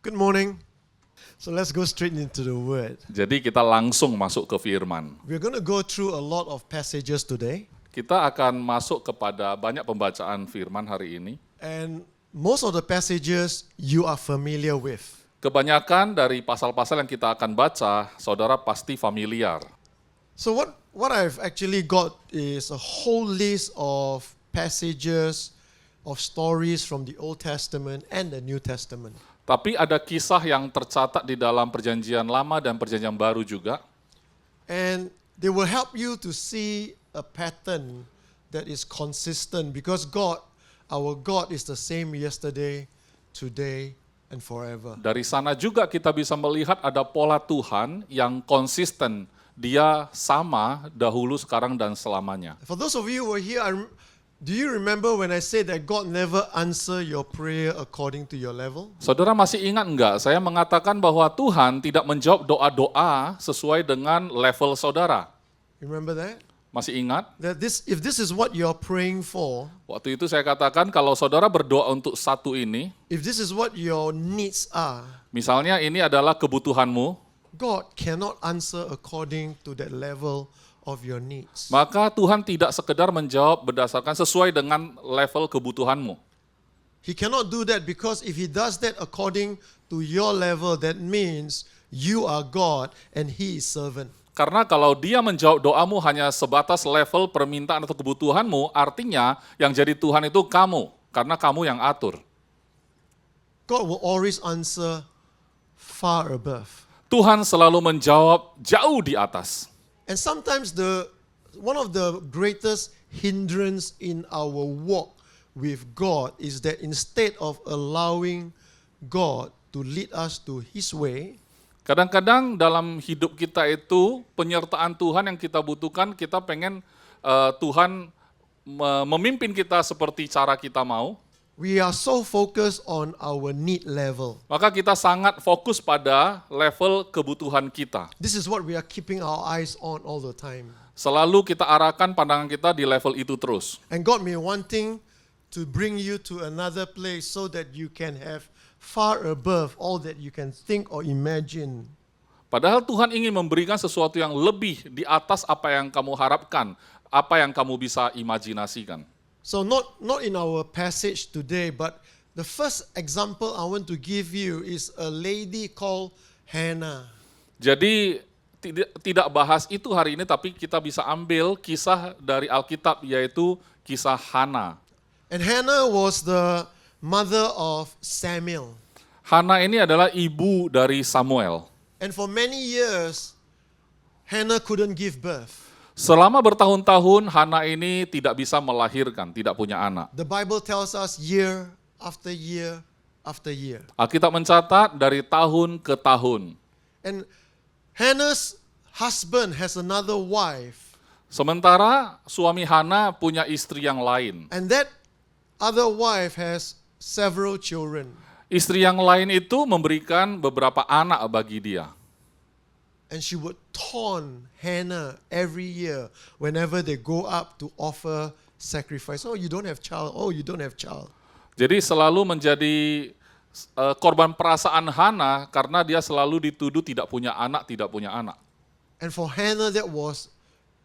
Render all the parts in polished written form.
Good morning. So let's go straight into the word. Jadi kita langsung masuk ke firman. We're going to go through a lot of passages today, Kita akan masuk kepada banyak pembacaan firman hari ini. and most of the passages you are familiar with. Kebanyakan dari pasal-pasal yang kita akan baca, saudara pasti familiar. So what I've actually got is a whole list of passages of stories from the Old Testament and the New Testament. Tapi ada kisah yang tercatat di dalam perjanjian lama dan perjanjian baru juga. And they will help you to see a pattern that is consistent because our God is the same yesterday, today, and forever. Dari sana juga kita bisa melihat ada pola Tuhan yang konsisten. Dia sama dahulu, sekarang, dan selamanya. For those of you who are here, do you remember when I said that God never answer your prayer according to your level? Saudara masih ingat enggak, saya mengatakan bahwa Tuhan tidak menjawab doa-doa sesuai dengan level saudara. Remember that? Masih ingat? That if this is what you're praying for, Waktu itu saya katakan kalau saudara berdoa untuk satu ini, if this is what your needs are, misalnya ini adalah kebutuhanmu, God cannot answer according to that level of your needs. maka Tuhan tidak sekedar menjawab berdasarkan sesuai dengan level kebutuhanmu. He cannot do that because if he does that according to your level, that means you are God and he is servant. Karena kalau dia menjawab doamu hanya sebatas level permintaan atau kebutuhanmu, artinya yang jadi Tuhan itu kamu, karena kamu yang atur. God will always answer far above. Tuhan selalu menjawab jauh di atas. And sometimes one of the greatest hindrance in our walk with God is that instead of allowing God to lead us to his way, Kadang-kadang dalam hidup kita itu penyertaan Tuhan yang kita butuhkan, kita pengen Tuhan memimpin kita seperti cara kita mau. we are so focused on our need level. Maka kita sangat fokus pada level kebutuhan kita. This is what we are keeping our eyes on all the time. Selalu kita arahkan pandangan kita di level itu terus. And God may wanting to bring you to another place so that you can have far above all that you can think or imagine. Padahal Tuhan ingin memberikan sesuatu yang lebih di atas apa yang kamu harapkan, apa yang kamu bisa imajinasikan. So not in our passage today, but the first example I want to give you is a lady called Hannah. Jadi tidak bahas itu hari ini, tapi kita bisa ambil kisah dari Alkitab, yaitu kisah Hana. And Hannah was the mother of Samuel. Hana ini adalah ibu dari Samuel. And for many years, Hannah couldn't give birth. Selama bertahun-tahun, Hana ini tidak bisa melahirkan, tidak punya anak. The Bible tells us year after year after year. Alkitab mencatat dari tahun ke tahun. And Hannah's husband has another wife. Sementara suami Hana punya istri yang lain. And that other wife has several children. Istri yang lain itu memberikan beberapa anak bagi dia. And she would taunt Hannah every year whenever they go up to offer sacrifice. Oh, you don't have child. Oh, you don't have child. Jadi selalu menjadi korban perasaan Hana karena dia selalu dituduh tidak punya anak, tidak punya anak. And for Hannah, that was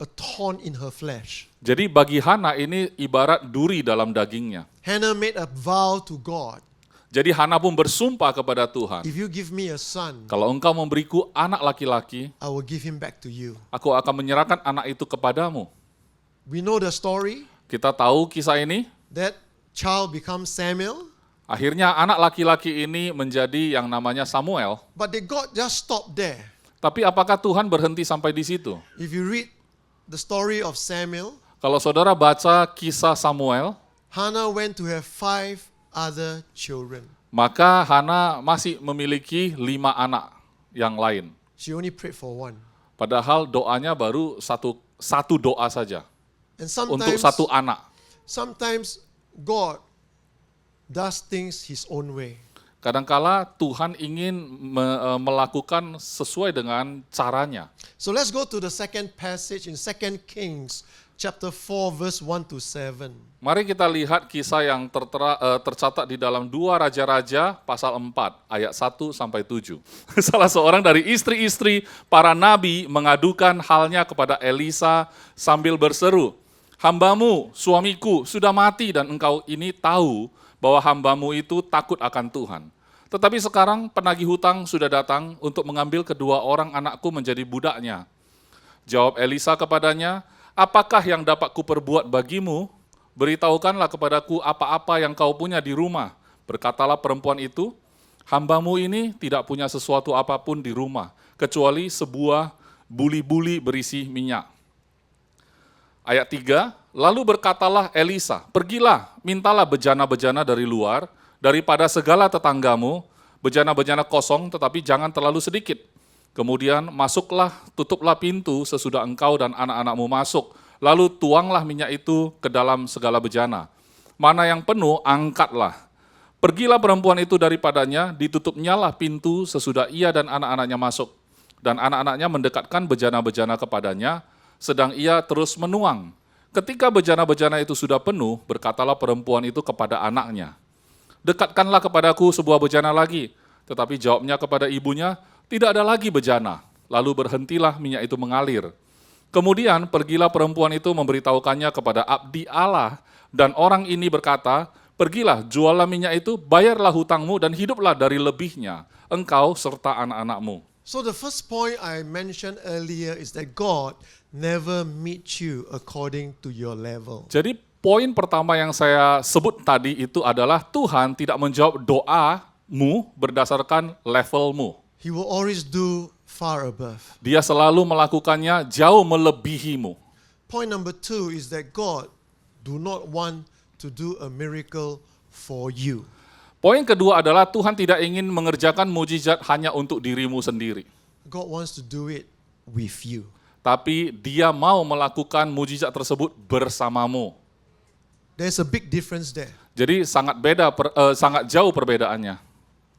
a thorn in her flesh. Jadi bagi Hana ini ibarat duri dalam dagingnya. Hannah made a vow to God. Jadi Hana pun bersumpah kepada Tuhan, If you give me a son, kalau engkau memberiku anak laki-laki, I will give him back to you. aku akan menyerahkan anak itu kepadamu. We know the story. Kita tahu kisah ini. That child becomes Samuel. Akhirnya anak laki-laki ini menjadi yang namanya Samuel. But they God just stopped there. Tapi apakah Tuhan berhenti sampai di situ? If you read the story of Samuel, Kalau saudara baca kisah Samuel, Hannah went to have 5 other children. maka Hana masih memiliki 5 anak yang lain. She only prayed for one. Padahal doanya baru satu doa saja And untuk satu anak. sometimes God does things his own way. Kadangkala Tuhan ingin melakukan sesuai dengan caranya. So let's go to the second passage in 2 Kings chapter 4, verse 1 to 7. Mari kita lihat kisah yang tercatat di dalam 2 Raja-Raja pasal 4 ayat 1 sampai 7. Salah seorang dari istri-istri para nabi mengadukan halnya kepada Elisa sambil berseru, "Hambamu, suamiku, sudah mati dan engkau ini tahu bahwa hambamu itu takut akan Tuhan. Tetapi sekarang penagih hutang sudah datang untuk mengambil kedua orang anakku menjadi budaknya." Jawab Elisa kepadanya, "Apakah yang dapat kuperbuat bagimu? Beritahukanlah kepadaku apa-apa yang kau punya di rumah." Berkatalah perempuan itu, "Hambamu ini tidak punya sesuatu apapun di rumah, kecuali sebuah buli-buli berisi minyak." Ayat 3, lalu berkatalah Elisa, "Pergilah, mintalah bejana-bejana dari luar, daripada segala tetanggamu, bejana-bejana kosong tetapi jangan terlalu sedikit. Kemudian masuklah, tutuplah pintu sesudah engkau dan anak-anakmu masuk, lalu tuanglah minyak itu ke dalam segala bejana. Mana yang penuh, angkatlah. Pergilah perempuan itu daripadanya, ditutupnyalah pintu sesudah ia dan anak-anaknya masuk. Dan anak-anaknya mendekatkan bejana-bejana kepadanya, sedang ia terus menuang. Ketika bejana-bejana itu sudah penuh, berkatalah perempuan itu kepada anaknya, 'Dekatkanlah kepadaku sebuah bejana lagi.' Tetapi jawabnya kepada ibunya, 'Tidak ada lagi bejana.' Lalu berhentilah minyak itu mengalir. Kemudian pergilah perempuan itu memberitahukannya kepada abdi Allah, dan orang ini berkata, 'Pergilah, juallah minyak itu, bayarlah hutangmu dan hiduplah dari lebihnya, engkau serta anak-anakmu.'" So the first point I mentioned earlier is that God never meets you according to your level. Jadi poin pertama yang saya sebut tadi itu adalah Tuhan tidak menjawab doamu berdasarkan levelmu. He will always do far above. Dia selalu melakukannya jauh melebihimu. Point number 2 is that God do not want to do a miracle for you. Poin kedua adalah Tuhan tidak ingin mengerjakan mujizat hanya untuk dirimu sendiri. God wants to do it with you. Tapi dia mau melakukan mujizat tersebut bersamamu. There's a big difference there. Jadi sangat sangat jauh perbedaannya.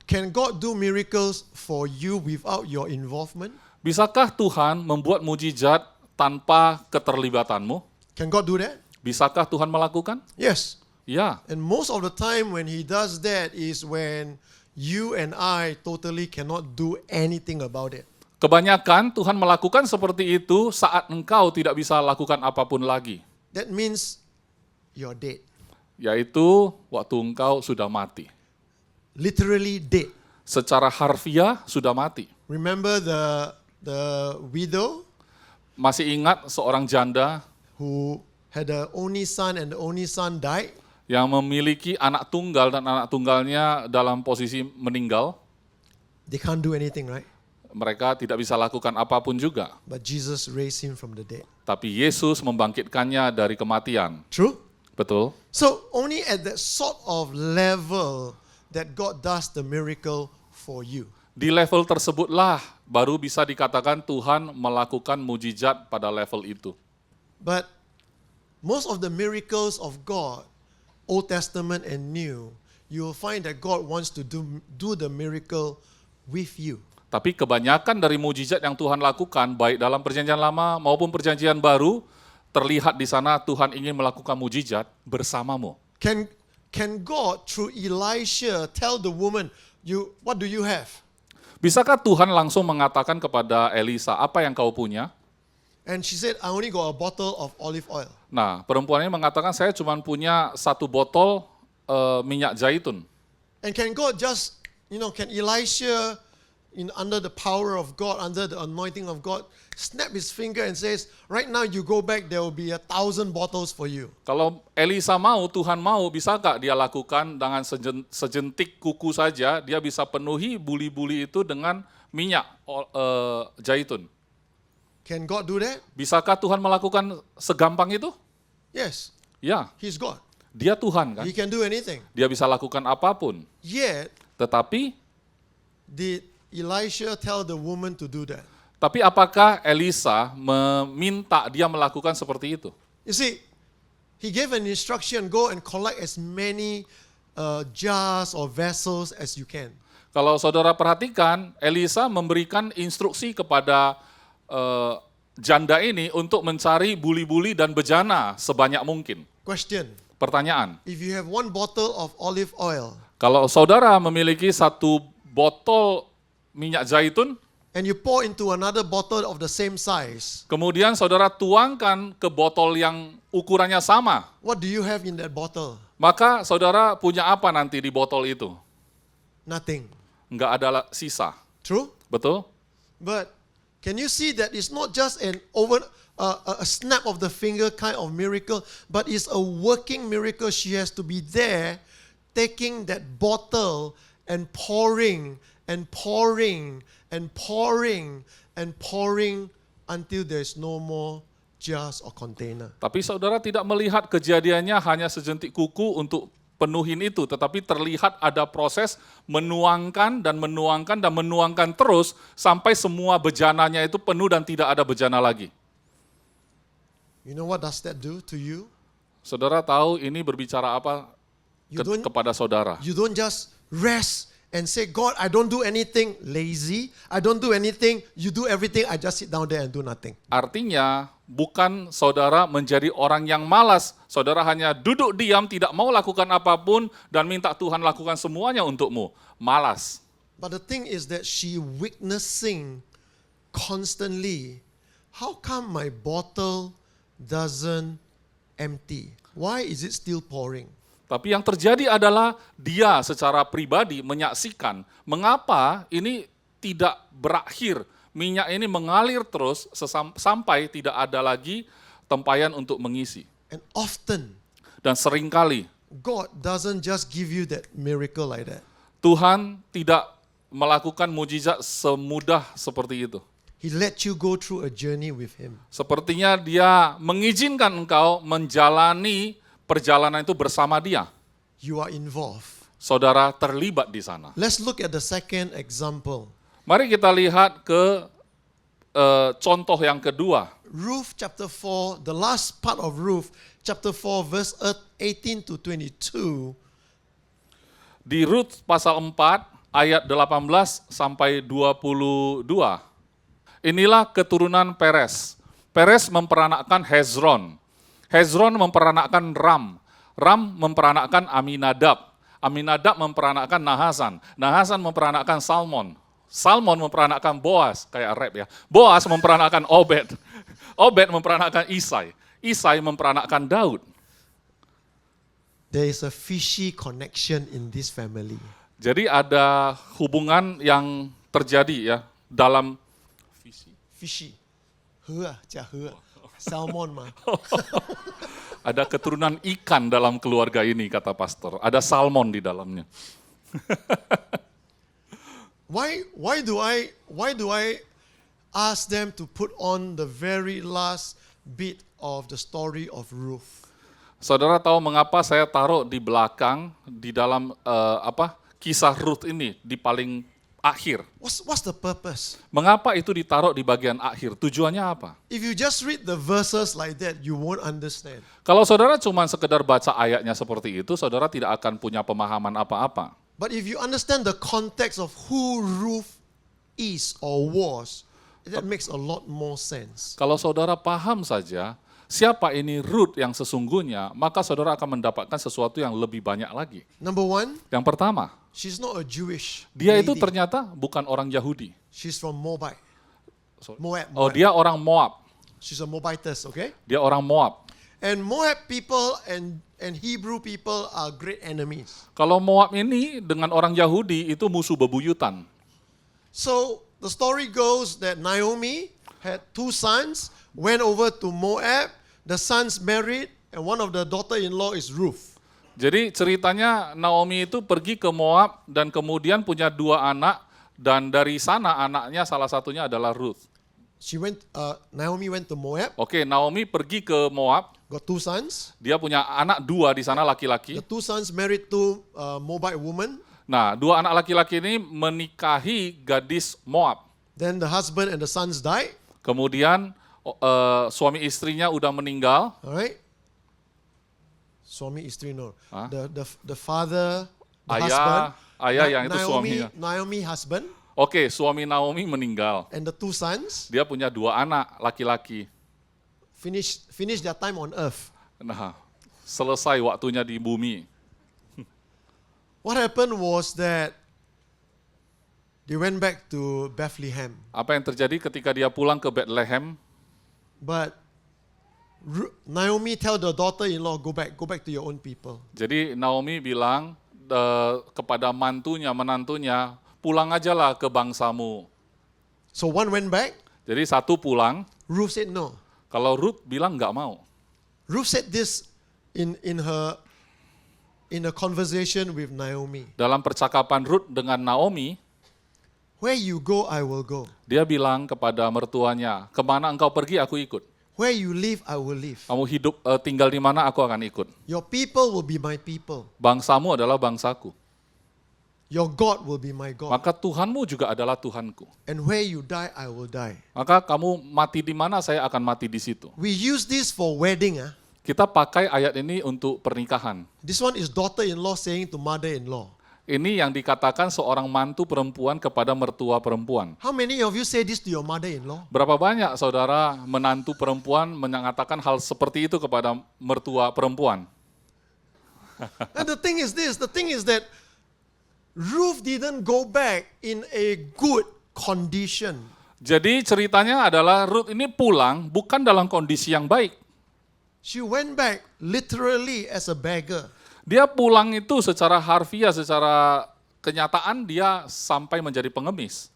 Can God do miracles for you without your involvement? Bisakah Tuhan membuat mujizat tanpa keterlibatanmu? Can God do that? Bisakah Tuhan melakukan? Yes. Ya. And most of the time when he does that is when you and I totally cannot do anything about it. Kebanyakan Tuhan melakukan seperti itu saat engkau tidak bisa lakukan apapun lagi. That means you're dead. Yaitu waktu engkau sudah mati. Literally dead. Secara harfiah sudah mati. Remember the widow Masih ingat seorang janda who had an only son and the only son died? yang memiliki anak tunggal dan anak tunggalnya dalam posisi meninggal? They can't do anything, right? Mereka tidak bisa lakukan apapun juga. But Jesus raised him from the dead. Tapi Yesus membangkitkannya dari kematian. True? Betul? So only at that sort of level that God does the miracle for you. Di level tersebutlah baru bisa dikatakan Tuhan melakukan mujizat pada level itu. But most of the miracles of God, Old Testament and New, you will find that God wants to do the miracle with you. Tapi kebanyakan dari mujizat yang Tuhan lakukan, baik dalam perjanjian lama maupun perjanjian baru, terlihat di sana Tuhan ingin melakukan mujizat bersamamu. Can God through Elisha tell the woman, what do you have? Bisakah Tuhan langsung mengatakan kepada Elisa, apa yang kau punya? And she said, I only got a bottle of olive oil. Nah, perempuan ini mengatakan, saya cuma punya 1 botol minyak zaitun. And can God just, can Elisha, under the power of God, under the anointing of God, snap his finger and says, right now you go back, there will be 1,000 bottles for you. Kalau Elisa mau, Tuhan mau, bisakah dia lakukan dengan sejentik kuku saja, dia bisa penuhi buli-buli itu dengan minyak zaitun? Can God do that? Bisakah Tuhan melakukan segampang itu? Yes. Ya, He's God. dia Tuhan kan? He can do anything. Dia bisa lakukan apapun. Yet, Tetapi did Elisha tell the woman to do that? Tapi apakah Elisa meminta dia melakukan seperti itu? You see, he gave an instruction, go and collect as many jars or vessels as you can. Kalau saudara perhatikan, Elisa memberikan instruksi kepada janda ini untuk mencari buli-buli dan bejana sebanyak mungkin. Question. Pertanyaan, If you have one bottle of olive oil kalau saudara memiliki satu botol minyak zaitun, and you pour into another bottle of the same size, kemudian saudara tuangkan ke botol yang ukurannya sama, what do you have in that bottle? maka saudara punya apa nanti di botol itu? Nothing. Nggak ada sisa. True? Betul? But can you see that it's not just a snap of the finger kind of miracle, but it's a working miracle. She has to be there, taking that bottle and pouring and pouring and pouring and pouring until there's no more jars or container. Tapi saudara tidak melihat kejadiannya hanya sejentik kuku untuk penuhin itu, tetapi terlihat ada proses menuangkan dan menuangkan dan menuangkan terus sampai semua bejananya itu penuh dan tidak ada bejana lagi. You know what does that do to you? Saudara tahu ini berbicara apa kepada saudara? You don't just rest and say, God, I don't do anything, lazy. I don't do anything. You do everything. I just sit down there and do nothing. Artinya bukan saudara menjadi orang yang malas. Saudara hanya duduk diam, tidak mau lakukan apapun dan minta Tuhan lakukan semuanya untukmu. Malas. But the thing is that she witnessing constantly, how come my bottle doesn't empty? Why is it still pouring? Tapi yang terjadi adalah dia secara pribadi menyaksikan mengapa ini tidak berakhir. Minyak ini mengalir terus sampai tidak ada lagi tempayan untuk mengisi. And often, Dan seringkali God doesn't just give you that miracle like that. Tuhan tidak melakukan mujizat semudah seperti itu. He let you go through a journey with Him. Sepertinya dia mengizinkan engkau menjalani perjalanan itu bersama dia. You are involved. Saudara terlibat di sana. Let's look at the second example. Mari kita lihat ke contoh yang kedua. Ruth chapter 4, the last part of Ruth chapter 4 verse 18 to 22. Di Rut pasal 4 ayat 18 sampai 22. Inilah keturunan Peres. Peres memperanakkan Hezron. Hezron memperanakkan Ram. Ram memperanakkan Aminadab. Aminadab memperanakkan Nahasan. Nahasan memperanakkan Salmon. Salmon memperanakkan Boaz, kayak rap ya. Boaz memperanakkan Obed. Obed memperanakkan Isai. Isai memperanakkan Daud. There is a fishy connection in this family. Jadi ada hubungan yang terjadi ya dalam Fishy. Salmon mah. ada keturunan ikan dalam keluarga ini, kata pastor. Ada salmon di dalamnya. Why do I ask them to put on the very last bit of the story of Ruth? Saudara tahu mengapa saya taruh di belakang di dalam kisah Ruth ini di paling akhir? What's the purpose? Mengapa itu ditaruh di bagian akhir? Tujuannya apa? If you just read the verses like that, you won't understand. Kalau saudara cuma sekedar baca ayatnya seperti itu, saudara tidak akan punya pemahaman apa-apa. But if you understand the context of who Ruth is or was, that makes a lot more sense. Kalau saudara paham saja siapa ini Ruth yang sesungguhnya, maka saudara akan mendapatkan sesuatu yang lebih banyak lagi. Number one, Yang pertama, she's not a Jewish dia itu lady. ternyata bukan orang Yahudi. She's from Moab. Moab. Oh, dia orang Moab. She's a Moabitess, okay? Dia orang Moab. And Moab people and Hebrew people are great enemies. Kalau Moab ini dengan orang Yahudi itu musuh bebuyutan. So the story goes that Naomi had two sons, went over to Moab, the sons married, and one of the daughter-in-law is Ruth. Jadi ceritanya Naomi itu pergi ke Moab dan kemudian punya dua anak dan dari sana anaknya salah satunya adalah Ruth. Naomi went to Moab, Oke, Naomi pergi ke Moab, got two sons. dia punya anak dua di sana laki-laki. The two sons married to Moabite woman. Nah, dua anak laki-laki ini menikahi gadis Moab. Then the husband and the sons died. Kemudian suami istrinya udah meninggal. All right. Suami istri no. Huh? The father, the husband. Ayah yang itu suaminya. Naomi husband. Oke, suami Naomi meninggal. and the two sons Dia punya 2 anak laki-laki. finish their time on earth. Nah, selesai waktunya di bumi. What happened was that they went back to Bethlehem. Apa yang terjadi ketika dia pulang ke Bethlehem? But Naomi tell the daughter-in-law, go back to your own people. Jadi Naomi bilang kepada menantunya, pulang aja lah ke bangsamu. So one went back, Jadi satu pulang, Ruth said no. kalau Ruth bilang nggak mau. Ruth said this in a conversation with Naomi. Dalam percakapan Ruth dengan Naomi, Where you go, I will go. dia bilang kepada mertuanya, kemana engkau pergi aku ikut. Where you live, I will live. Kamu tinggal di mana aku akan ikut. Your people will be my people. Bangsamu adalah bangsaku. Your God will be my God. Maka Tuhanmu juga adalah Tuhanku. And where you die, I will die. Maka kamu mati di mana, saya akan mati di situ. We use this for wedding. Kita pakai ayat ini untuk pernikahan. This one is daughter-in-law saying to mother-in-law. Ini yang dikatakan seorang mantu perempuan kepada mertua perempuan. How many of you say this to your mother-in-law? Berapa banyak saudara menantu perempuan mengatakan hal seperti itu kepada mertua perempuan? And the thing is that Ruth didn't go back in a good condition. Jadi ceritanya adalah Ruth ini pulang bukan dalam kondisi yang baik. She went back literally as a beggar. Dia pulang itu secara harfiah, secara kenyataan dia sampai menjadi pengemis.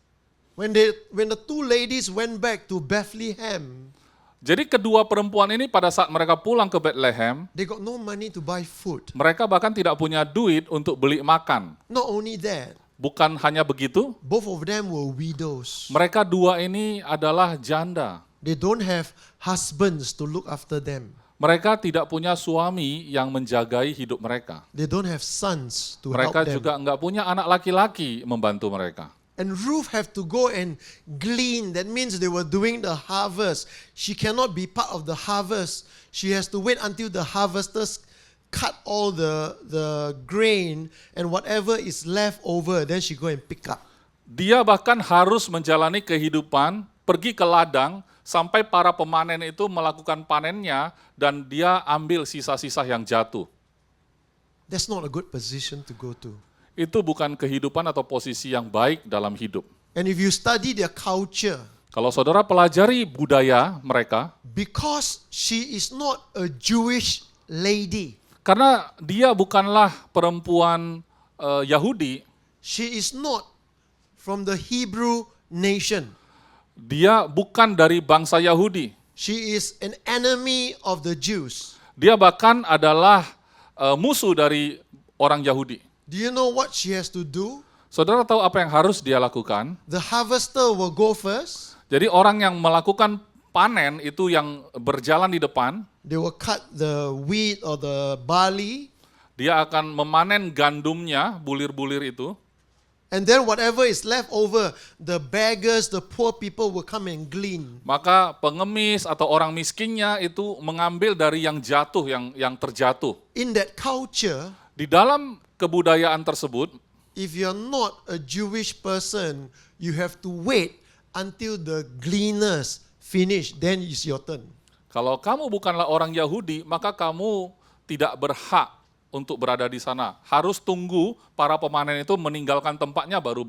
When the two ladies went back to Bethlehem, Jadi kedua perempuan ini pada saat mereka pulang ke Bethlehem, they got no money to buy food. mereka bahkan tidak punya duit untuk beli makan. Not only that, Bukan hanya begitu, both of them were widows. mereka dua ini adalah janda. They don't have husbands to look after them. Mereka tidak punya suami yang menjagai hidup mereka. They don't have sons to help Mereka them. juga enggak punya anak laki-laki membantu mereka. And Ruth have to go and glean. That means they were doing the harvest. She cannot be part of the harvest. She has to wait until the harvesters cut all the grain and whatever is left over, then she go and pick up. Dia bahkan harus menjalani kehidupan, pergi ke ladang, sampai para pemanen itu melakukan panennya, dan dia ambil sisa-sisa yang jatuh. That's not a good position to go to. Itu bukan kehidupan atau posisi yang baik dalam hidup. And if you study their culture, Kalau saudara pelajari budaya mereka, because she is not a Jewish lady, karena dia bukanlah perempuan Yahudi, she is not from the Hebrew nation. dia bukan dari bangsa Yahudi. She is an enemy of the Jews. Dia bahkan adalah musuh dari orang Yahudi. Do you know what she has to do? Saudara tahu apa yang harus dia lakukan? The harvester will go first. Jadi orang yang melakukan panen itu yang berjalan di depan, They will cut the wheat or the barley. dia akan memanen gandumnya, bulir-bulir itu. And then whatever is left over, the beggars, the poor people will come and glean. Maka pengemis atau orang miskinnya itu mengambil dari yang jatuh, yang terjatuh. In that culture, Di dalam kebudayaan tersebut, if you're not a Jewish person, you have to wait until the gleaners finish, then it's your turn. kalau kamu bukanlah orang Yahudi, maka kamu tidak berhak untuk berada di sana. Harus tunggu para pemanen itu meninggalkan tempatnya baru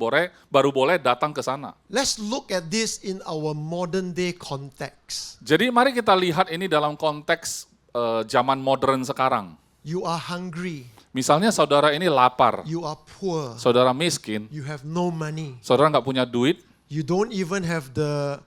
boleh datang ke sana. Let's look at this in our modern day context. Jadi mari kita lihat ini dalam konteks zaman modern sekarang. You are hungry, Misalnya saudara ini lapar, you are poor, saudara miskin, you have no money, saudara nggak punya duit, you don't even have the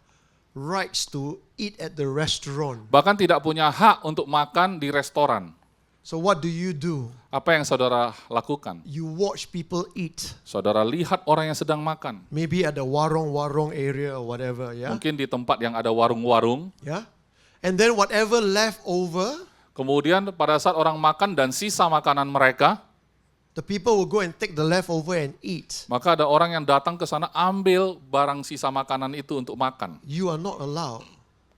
rights to eat at the restaurant. bahkan tidak punya hak untuk makan di restoran. So what do? Apa yang saudara lakukan? You watch people eat. Saudara lihat orang yang sedang makan. Maybe at the warung area or whatever, yeah? Mungkin di tempat yang ada warung-warung. Yeah? And then whatever left over, Kemudian pada saat orang makan dan sisa makanan mereka, the people will go and take the leftover and eat. maka ada orang yang datang ke sana ambil barang sisa makanan itu untuk makan. You are not allowed.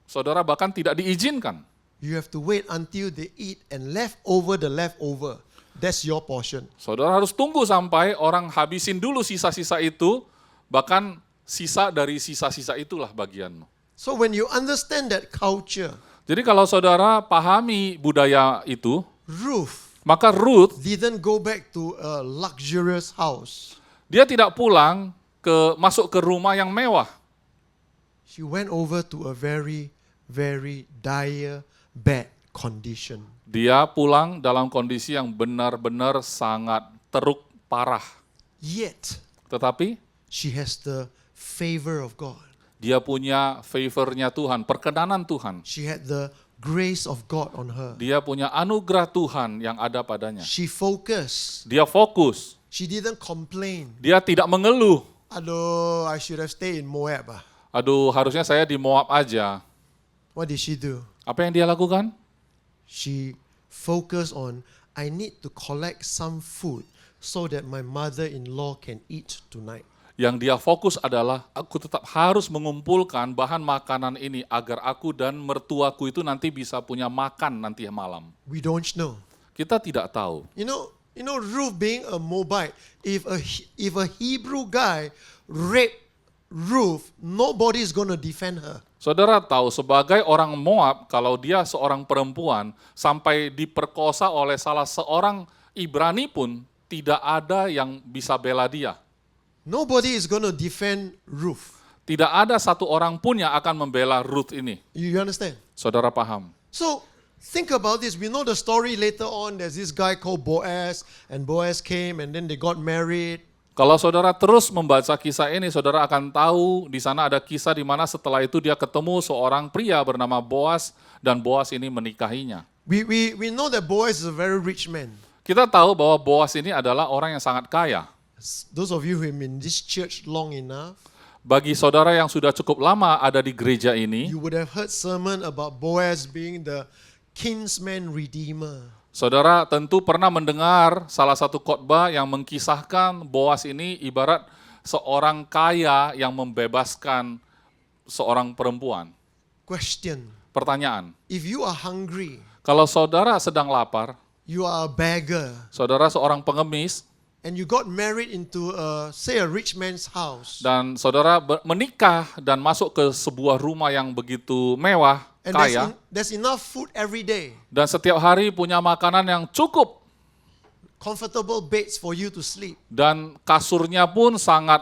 Saudara bahkan tidak diizinkan. You have to wait until they eat and left over the leftover. That's your portion. Saudara harus tunggu sampai orang habisin dulu sisa-sisa itu, Bahkan sisa dari sisa-sisa itulah bagianmu. So when you understand that culture, Jadi kalau saudara pahami budaya itu, Ruth maka Ruth, didn't go back to a luxurious house. dia tidak pulang masuk ke rumah yang mewah. She went over to a very, very dire, bad condition. Dia pulang dalam kondisi yang benar-benar sangat teruk, parah. Yet, Tetapi she has the favor of God. dia punya favor-nya Tuhan, perkenanan Tuhan. She had the grace of God on her. Dia punya anugerah Tuhan yang ada padanya. She focused. Dia fokus. She didn't complain. Dia tidak mengeluh. Aduh, I should have stayed in Moab. Aduh, harusnya saya di Moab aja. What did she do? Apa yang dia lakukan? She focused on, I need to collect some food so that my mother-in-law can eat tonight. Yang dia fokus adalah, aku tetap harus mengumpulkan bahan makanan ini agar aku dan mertuaku itu nanti bisa punya makan nanti malam. We don't know. Kita tidak tahu. You know, Ruth being a Moabite, if a Hebrew guy raped Ruth, nobody is going to defend her. Saudara tahu, sebagai orang Moab, kalau dia seorang perempuan, sampai diperkosa oleh salah seorang Ibrani pun, tidak ada yang bisa bela dia. Nobody is going to defend Ruth. Tidak ada satu orang pun yang akan membela Ruth ini. You understand? Saudara paham? So, think about this. We know the story later on. There's this guy called Boaz, and Boaz came, and then they got married. Kalau saudara terus membaca kisah ini, saudara akan tahu di sana ada kisah di mana setelah itu dia ketemu seorang pria bernama Boaz, dan Boaz ini menikahinya. We know that Boaz is a very rich man. Kita tahu bahwa Boaz ini adalah orang yang sangat kaya. Those of you who have been in this church long enough, Bagi saudara yang sudah cukup lama ada di gereja ini, you would have heard sermon about Boaz being the kinsman redeemer. saudara tentu pernah mendengar salah satu khotbah yang mengkisahkan Boaz ini ibarat seorang kaya yang membebaskan seorang perempuan. Question. Pertanyaan, If you are hungry, kalau saudara sedang lapar, you are a beggar, saudara seorang pengemis, and you got married into say a rich man's house, dan saudara menikah dan masuk ke sebuah rumah yang begitu mewah, and kaya, there's enough food every day, dan setiap hari punya makanan yang cukup, comfortable beds for you to sleep, dan kasurnya pun sangat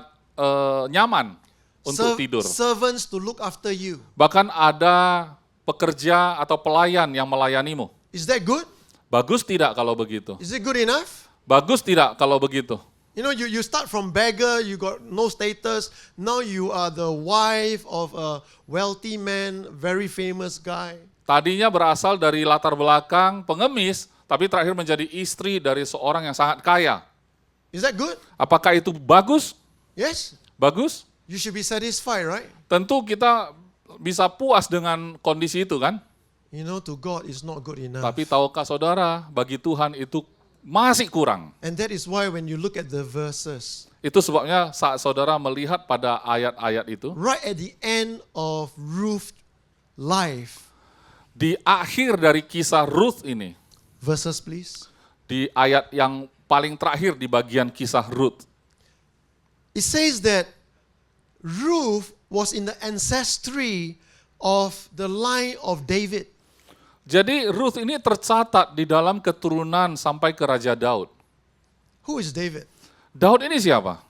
nyaman untuk tidur. servants to look after you. Bahkan ada pekerja atau pelayan yang melayanimu. Is that good? Bagus tidak kalau begitu? Is it good enough? Bagus tidak kalau begitu? You know, you start from beggar, you got no status, now you are the wife of a wealthy man, very famous guy. Tadinya berasal dari latar belakang pengemis, tapi terakhir menjadi istri dari seorang yang sangat kaya. Is that good? Apakah itu bagus? Yes? Bagus? You should be satisfied, right? Tentu kita bisa puas dengan kondisi itu kan? You know, to God it's not good enough. Tapi tahukah saudara, bagi Tuhan itu masih kurang. And that is why when you look at the verses, Itu sebabnya saat saudara melihat pada ayat-ayat itu, right at the end of Ruth's life, di akhir dari kisah Ruth ini, verses please. di ayat yang paling terakhir di bagian kisah Ruth, It says that Ruth was in the ancestry of the line of David. jadi Ruth ini tercatat di dalam keturunan sampai ke Raja Daud. Who is David? Daud ini siapa?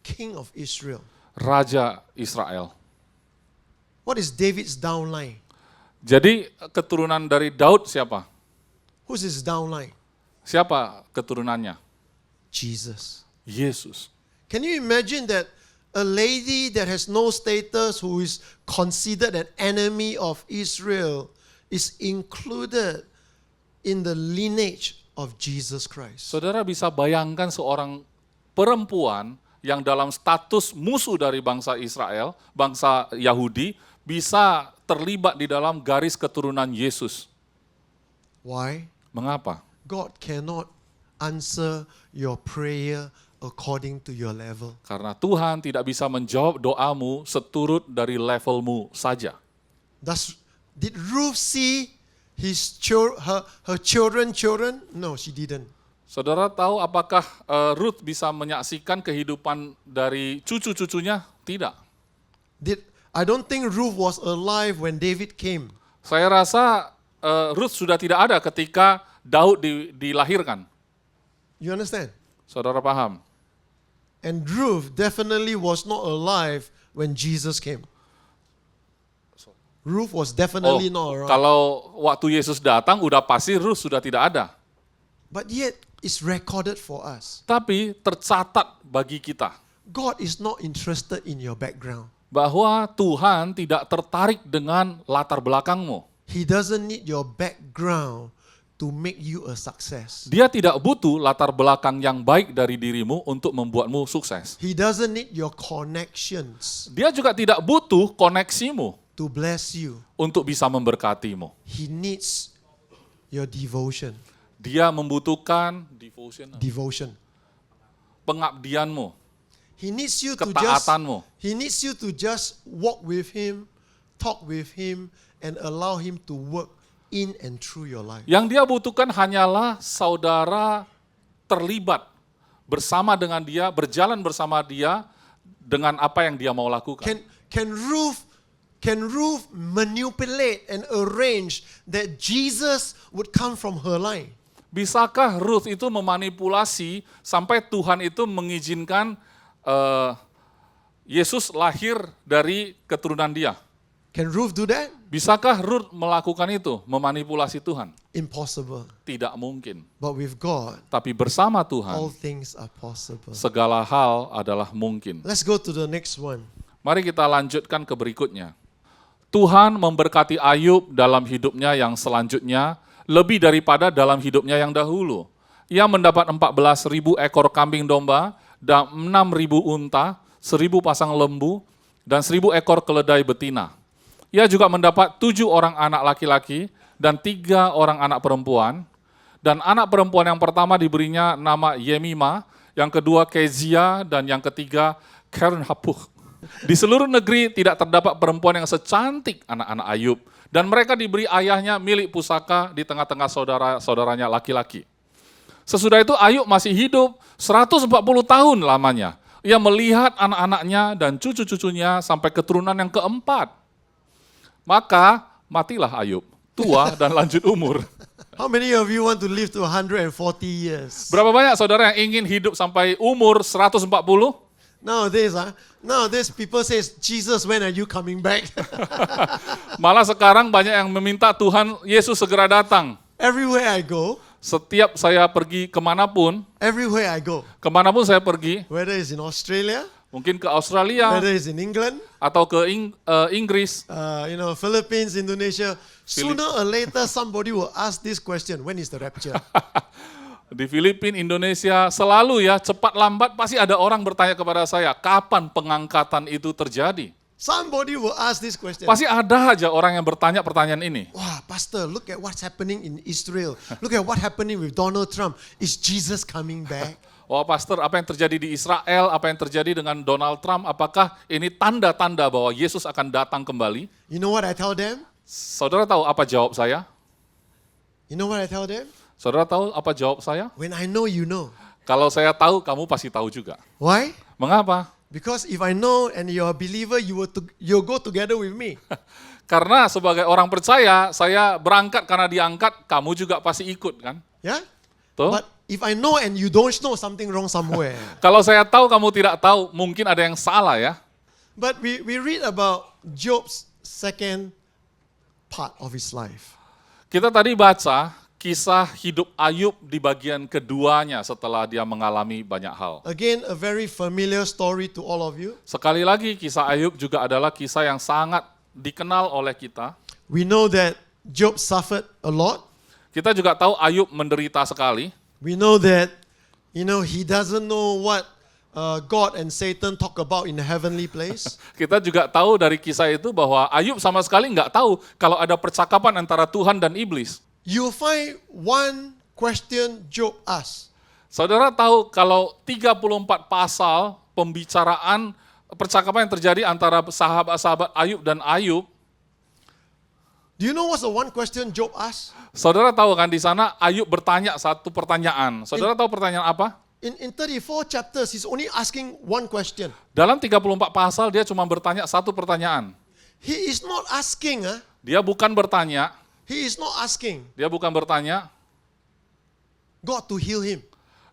King of Israel. Raja Israel. What is David's downline? Jadi keturunan dari Daud siapa? Who's his downline? Siapa keturunannya? Jesus. Yesus. Can you imagine that a lady that has no status, who is considered an enemy of Israel, is included in the lineage of Jesus Christ? Saudara bisa bayangkan seorang perempuan yang dalam status musuh dari bangsa Israel, bangsa Yahudi, bisa terlibat di dalam garis keturunan Yesus. Why? Mengapa? God cannot answer your prayer according to your level. Karena Tuhan tidak bisa menjawab doamu seturut dari levelmu saja. Did Ruth see her children? No, she didn't. Saudara tahu apakah Ruth bisa menyaksikan kehidupan dari cucu-cucunya? Tidak. I don't think Ruth was alive when David came. Saya rasa Ruth sudah tidak ada ketika Daud dilahirkan. You understand? Saudara paham? And Ruth definitely was not alive when Jesus came. Ruth was definitely not alive. Kalau waktu Yesus datang udah pasti Ruth sudah tidak ada. But yet, it's recorded for us. Tapi tercatat bagi kita God is not interested in your background. bahwa Tuhan tidak tertarik dengan latar belakangmu. He doesn't need your background to make you a success. Dia tidak butuh latar belakang yang baik dari dirimu untuk membuatmu sukses. He doesn't need your connections Dia juga tidak butuh koneksimu to bless you. untuk bisa memberkatimu. He needs your devotion. Dia membutuhkan Devotion. pengabdianmu, He needs you to ketaatanmu. just walk with him, talk with him, and allow him to work in and through your life. Yang dia butuhkan hanyalah saudara terlibat bersama dengan dia, berjalan bersama dia dengan apa yang dia mau lakukan. Can Ruth manipulate and arrange that Jesus would come from her line? Bisakah Ruth itu memanipulasi sampai Tuhan itu mengizinkan Yesus lahir dari keturunan dia? Can Ruth do that? Bisakah Ruth melakukan itu, memanipulasi Tuhan? Impossible. Tidak mungkin. But with God, Tapi bersama all Tuhan, things are possible. segala hal adalah mungkin. Let's go to the next one. Mari kita lanjutkan ke berikutnya. Tuhan memberkati Ayub dalam hidupnya yang selanjutnya, lebih daripada dalam hidupnya yang dahulu. Ia mendapat 14.000 ekor kambing domba, dan 6.000 unta, 1.000 pasang lembu, dan 1.000 ekor keledai betina. Ia juga mendapat 7 orang anak laki-laki dan 3 orang anak perempuan. Dan anak perempuan yang pertama diberinya nama Yemima, yang kedua Kezia, dan yang ketiga Karen Hapuch. Di seluruh negeri tidak terdapat perempuan yang secantik anak-anak Ayub. Dan mereka diberi ayahnya milik pusaka di tengah-tengah saudara-saudaranya laki-laki. Sesudah itu Ayub masih hidup 140 tahun lamanya. Ia melihat anak-anaknya dan cucu-cucunya sampai keturunan yang keempat. Maka matilah Ayub, tua dan lanjut umur. How many of you want to live to 140 years? Berapa banyak saudara yang ingin hidup sampai umur 140? Nowadays people says, Jesus, when are you coming back? Malah sekarang banyak yang meminta Tuhan Yesus segera datang. Everywhere I go, Setiap saya pergi kemanapun saya pergi, whether it's in Australia, mungkin ke Australia whether it's in England, atau ke Inggris, Philippines, Indonesia, sooner or later somebody will ask this question, when is the rapture? di Filipina, Indonesia, selalu ya cepat lambat pasti ada orang bertanya kepada saya, kapan pengangkatan itu terjadi? Somebody will ask this question. Pasti ada aja orang yang bertanya pertanyaan ini. Wah, Pastor, look at what's happening in Israel. Look at what's happening with Donald Trump. Is Jesus coming back? Oh, Pastor, apa yang terjadi di Israel, apa yang terjadi dengan Donald Trump, apakah ini tanda-tanda bahwa Yesus akan datang kembali? You know what I tell them? Saudara tahu apa jawab saya? You know what I tell them? Saudara tahu apa jawab saya? When I know, you know. Kalau saya tahu, kamu pasti tahu juga. Why? Mengapa? Because if I know and you're a believer, you'll go together with me. Karena sebagai orang percaya, saya berangkat karena diangkat, kamu juga pasti ikut kan? Yeah? Tuh. But if I know and you don't know, something wrong somewhere. Kalau saya tahu, kamu tidak tahu, mungkin ada yang salah ya. But we read about Job's second part of his life. Kita tadi baca kisah hidup Ayub di bagian keduanya setelah dia mengalami banyak hal. Again, a very familiar story to all of you. Sekali lagi, kisah Ayub juga adalah kisah yang sangat dikenal oleh kita. We know that Job suffered a lot. Kita juga tahu Ayub menderita sekali. We know that, he doesn't know what God and Satan talk about in the heavenly place. Kita juga tahu dari kisah itu bahwa Ayub sama sekali nggak tahu kalau ada percakapan antara Tuhan dan iblis. You'll find one question Job asked. Saudara tahu kalau 34 pasal pembicaraan percakapan yang terjadi antara sahabat-sahabat Ayub dan Ayub. Do you know what's the one question Job asked? Saudara tahu kan di sana Ayub bertanya satu pertanyaan. Saudara tahu pertanyaan apa? In 34 chapters, he's only asking one question. Dalam 34 pasal dia cuma bertanya satu pertanyaan. He is not asking, Dia bukan bertanya, dia bukan bertanya, God to heal him.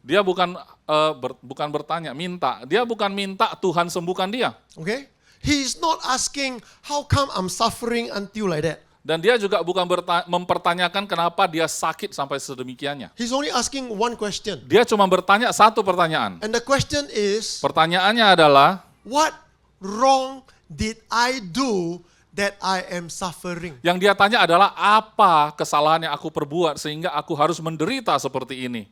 dia bukan bertanya, minta. Dia bukan minta Tuhan sembuhkan dia. Okay? He is not asking, how come I'm suffering until like that? Dan dia juga bukan mempertanyakan kenapa dia sakit sampai sedemikiannya. He's only asking one question. Dia cuma bertanya satu pertanyaan. And the question is, Pertanyaannya adalah, what wrong did I do that I am suffering? yang dia tanya adalah apa kesalahan yang aku perbuat sehingga aku harus menderita seperti ini.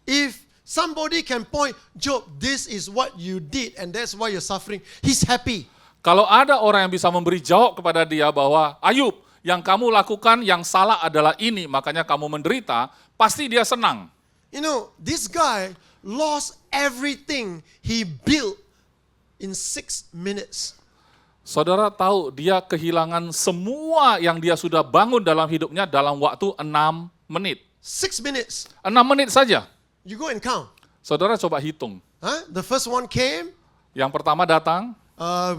If somebody can point, Job, this is what you did and that's why you're suffering, he's happy. Kalau ada orang yang bisa memberi jawab kepada dia bahwa, Ayub, yang kamu lakukan yang salah adalah ini, makanya kamu menderita, pasti dia senang. You know, this guy lost everything he built in 6 minutes. Saudara tahu dia kehilangan semua yang dia sudah bangun dalam hidupnya dalam waktu 6 menit. 6 minutes. 6 menit saja. You go and count. Saudara coba hitung. The first one came. Yang pertama datang,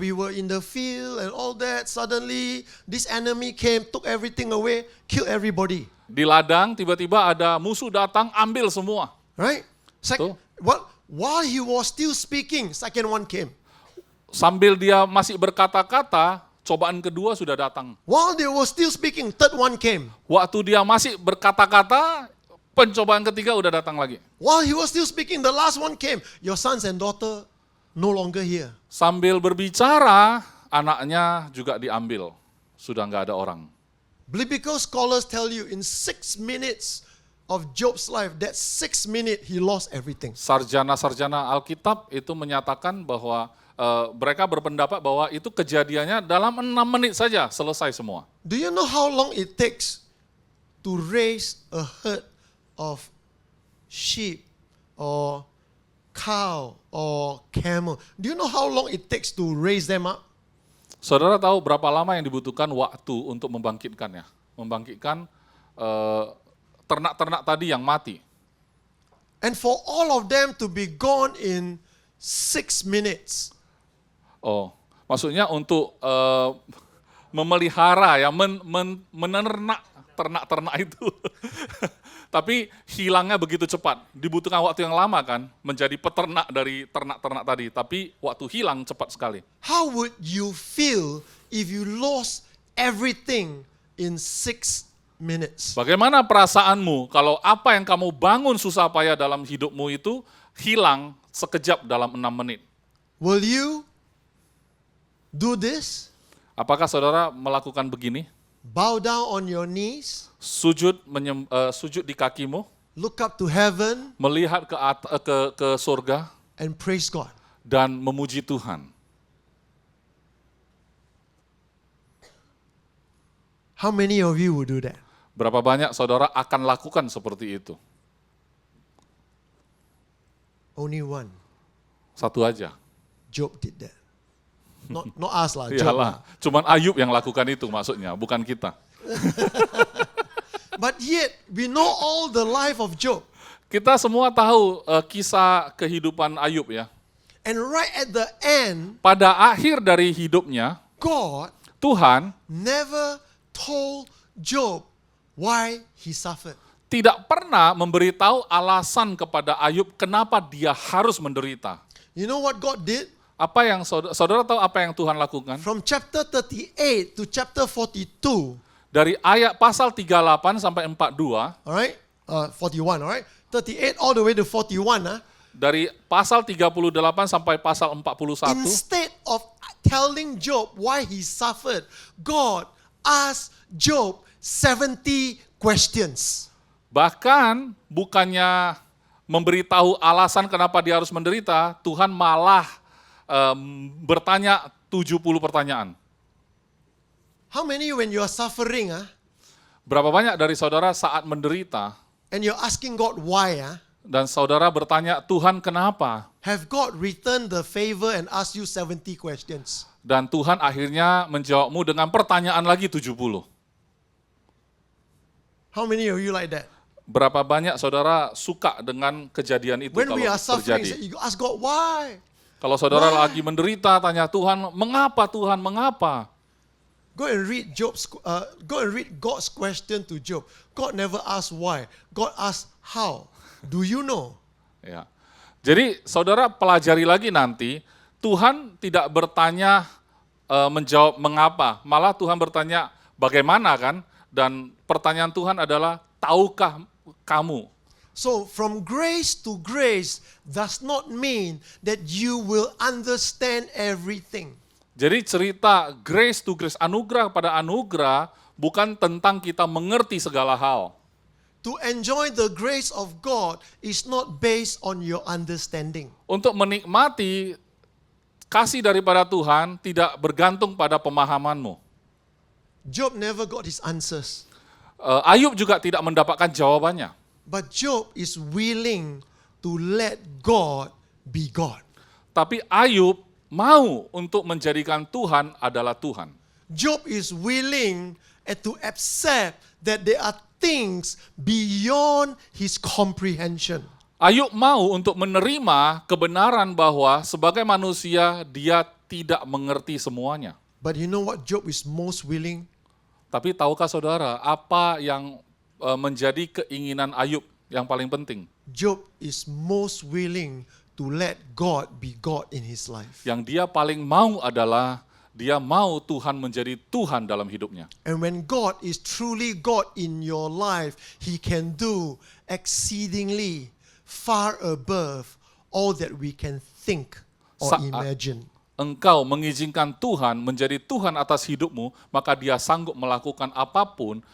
We were in the field and all that. Suddenly, this enemy came, took everything away, killed everybody. di ladang tiba-tiba ada musuh datang ambil semua. Right? Betul. While he was still speaking, second one came. Sambil dia masih berkata-kata, cobaan kedua sudah datang. While they were still speaking, third one came. Waktu dia masih berkata-kata, pencobaan ketiga udah datang lagi. While he was still speaking, the last one came. Your sons and daughter no longer here. Sambil berbicara, anaknya juga diambil. Sudah nggak ada orang. Biblical scholars tell you in 6 minutes of Job's life, that 6 minutes he lost everything. Sarjana-sarjana Alkitab itu menyatakan bahwa mereka berpendapat bahwa itu kejadiannya dalam 6 menit saja selesai semua. Do you know how long it takes to raise a herd of sheep or cow or camel? Do you know how long it takes to raise them up? Saudara tahu berapa lama yang dibutuhkan waktu untuk membangkitkannya? Membangkitkan ternak-ternak tadi yang mati. And for all of them to be gone in 6 minutes. Oh, maksudnya untuk memelihara ya, menernak ternak-ternak itu. Tapi hilangnya begitu cepat. Dibutuhkan waktu yang lama kan menjadi peternak dari ternak-ternak tadi, tapi waktu hilang cepat sekali. How would you feel if you lost everything in 6 minutes? Bagaimana perasaanmu kalau apa yang kamu bangun susah payah dalam hidupmu itu hilang sekejap dalam 6 menit? Will you do this? Apakah saudara melakukan begini? Bow down on your knees, Sujud di kakimu, look up to heaven, melihat ke surga and praise God. dan memuji Tuhan. How many of you will do that? Berapa banyak saudara akan lakukan seperti itu? Only one. Satu aja. Job did that. Not us lah, Job. Iyalah, cuman Ayub yang lakukan itu maksudnya, bukan kita. But yet, we know all the life of Job. Kita semua tahu kisah kehidupan Ayub ya. And right at the end, Pada akhir dari hidupnya, God Tuhan never told Job why he suffered. tidak pernah memberitahu alasan kepada Ayub kenapa dia harus menderita. You know what God did? Apa yang saudara tahu apa yang Tuhan lakukan? From chapter 38 to chapter 42, Dari ayat pasal 38 sampai 42, all right? 41, all right? 38 all the way to 41, dari pasal 38 sampai pasal 41, instead of telling Job why he suffered, God asked Job 70 questions. bahkan bukannya memberitahu alasan kenapa dia harus menderita, Tuhan malah bertanya 70 pertanyaan. How many when you are suffering, Berapa banyak dari saudara saat menderita, and you're asking God why, dan saudara bertanya, Tuhan kenapa? have God returned the favor and asked you 70 questions? Dan Tuhan akhirnya menjawabmu dengan pertanyaan lagi 70. How many of you like that? Berapa banyak saudara suka dengan kejadian itu When kalau we are suffering, terjadi? you ask God, why? Kalau saudara Why? lagi menderita, tanya Tuhan, mengapa Tuhan, mengapa? Go and read God's question to Job. God never asked why. God asked how. Do you know? Ya. Jadi saudara pelajari lagi nanti, Tuhan tidak bertanya menjawab mengapa, malah Tuhan bertanya bagaimana kan? Dan pertanyaan Tuhan adalah, tahukah kamu? So from grace to grace does not mean that you will understand everything. Jadi cerita grace to grace, anugerah pada anugerah, bukan tentang kita mengerti segala hal. To enjoy the grace of God is not based on your understanding. Untuk menikmati kasih daripada Tuhan tidak bergantung pada pemahamanmu. Job never got his answers. Ayub juga tidak mendapatkan jawabannya. But Job is willing to let God be God. Tapi Ayub mau untuk menjadikan Tuhan adalah Tuhan. Job is willing to accept that there are things beyond his comprehension. Ayub mau untuk menerima kebenaran bahwa sebagai manusia dia tidak mengerti semuanya. But you know what Job is most willing? Tapi tahukah saudara apa yang menjadi keinginan Ayub yang paling penting? Job is most willing to let God be God in his life. Yang dia paling mau adalah dia mau Tuhan menjadi Tuhan dalam hidupnya. And when God is truly God in your life, He can do exceedingly far above all that we can think or Saat imagine. engkau mengizinkan Tuhan menjadi Tuhan atas hidupmu, maka dia sanggup melakukan apapun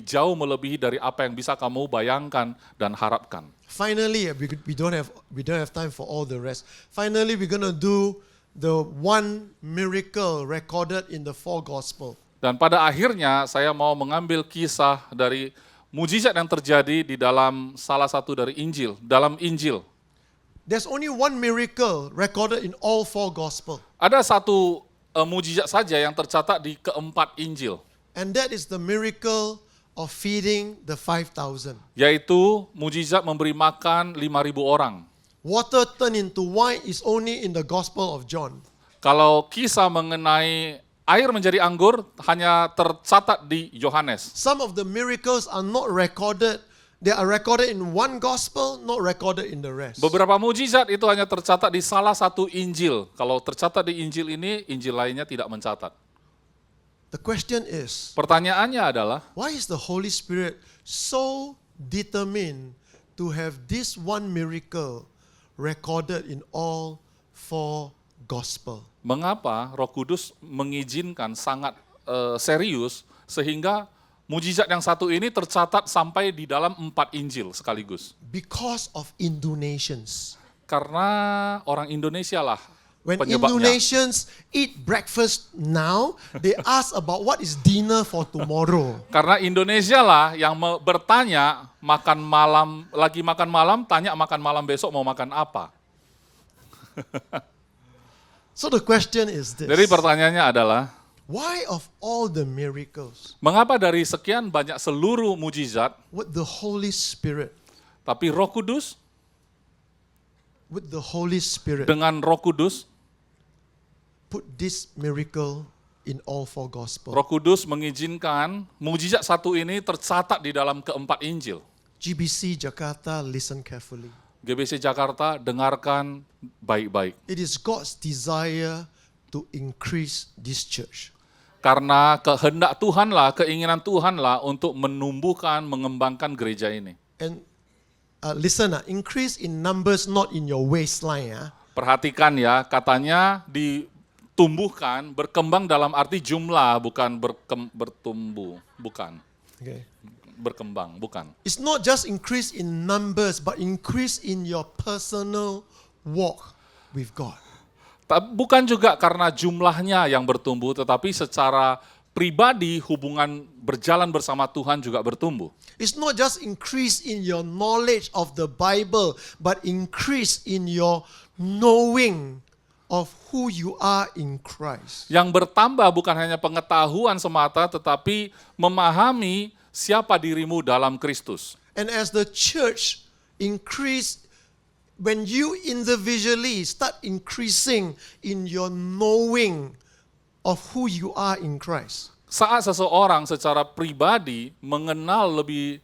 jauh melebihi dari apa yang bisa kamu bayangkan dan harapkan. Finally, we don't have time for all the rest. Finally, we're going to do the one miracle recorded in the four gospel. Dan pada akhirnya saya mau mengambil kisah dari mujizat yang terjadi di dalam salah satu dari Injil, dalam Injil. There's only one miracle recorded in all four gospel. Ada satu mujizat saja yang tercatat di keempat Injil, And that is the miracle of feeding the 5,000. yaitu mujizat memberi makan 5.000 orang. Water turned into wine is only in the Gospel of John. Kalau kisah mengenai air menjadi anggur hanya tercatat di Yohanes. Some of the miracles are not recorded. They are recorded in one gospel, not recorded in the rest. Beberapa mujizat itu hanya tercatat di salah satu Injil. Kalau tercatat di Injil ini, Injil lainnya tidak mencatat. The question is, Pertanyaannya adalah, why is the Holy Spirit so determined to have this one miracle recorded in all four gospel? mengapa Roh Kudus mengizinkan sangat serius sehingga mujizat yang satu ini tercatat sampai di dalam 4 Injil sekaligus? Because of Indonesians. Karena orang Indonesia lah When penyebabnya. Indonesians eat breakfast now, they ask about what is dinner for tomorrow. Karena Indonesia lah yang bertanya lagi makan malam, tanya makan malam besok mau makan apa. So the question is this. Jadi pertanyaannya adalah, Why of all the miracles mengapa dari sekian banyak seluruh mujizat, would the Holy Spirit, tapi dengan Roh Kudus, put this miracle in all four gospel? Roh Kudus mengizinkan mujizat satu ini tercatat di dalam keempat Injil. GBC Jakarta, listen carefully. GBC Jakarta, dengarkan baik-baik. It is God's desire to increase this church. Karena kehendak Tuhanlah, keinginan Tuhanlah untuk menumbuhkan, mengembangkan gereja ini. And listen, increase in numbers, not in your waistline. Perhatikan ya, katanya ditumbuhkan, berkembang dalam arti jumlah, bukan bertumbuh, bukan. Okay. Berkembang, bukan. It's not just increase in numbers, but increase in your personal walk with God. Bukan juga karena jumlahnya yang bertumbuh, tetapi secara pribadi hubungan berjalan bersama Tuhan juga bertumbuh. It's not just increase in your knowledge of the Bible, but increase in your knowing of who you are in Christ. Yang bertambah bukan hanya pengetahuan semata, tetapi memahami siapa dirimu dalam Kristus. And as the church increase, when you individually start increasing in your knowing of who you are in Christ, Saat seseorang secara pribadi mengenal lebih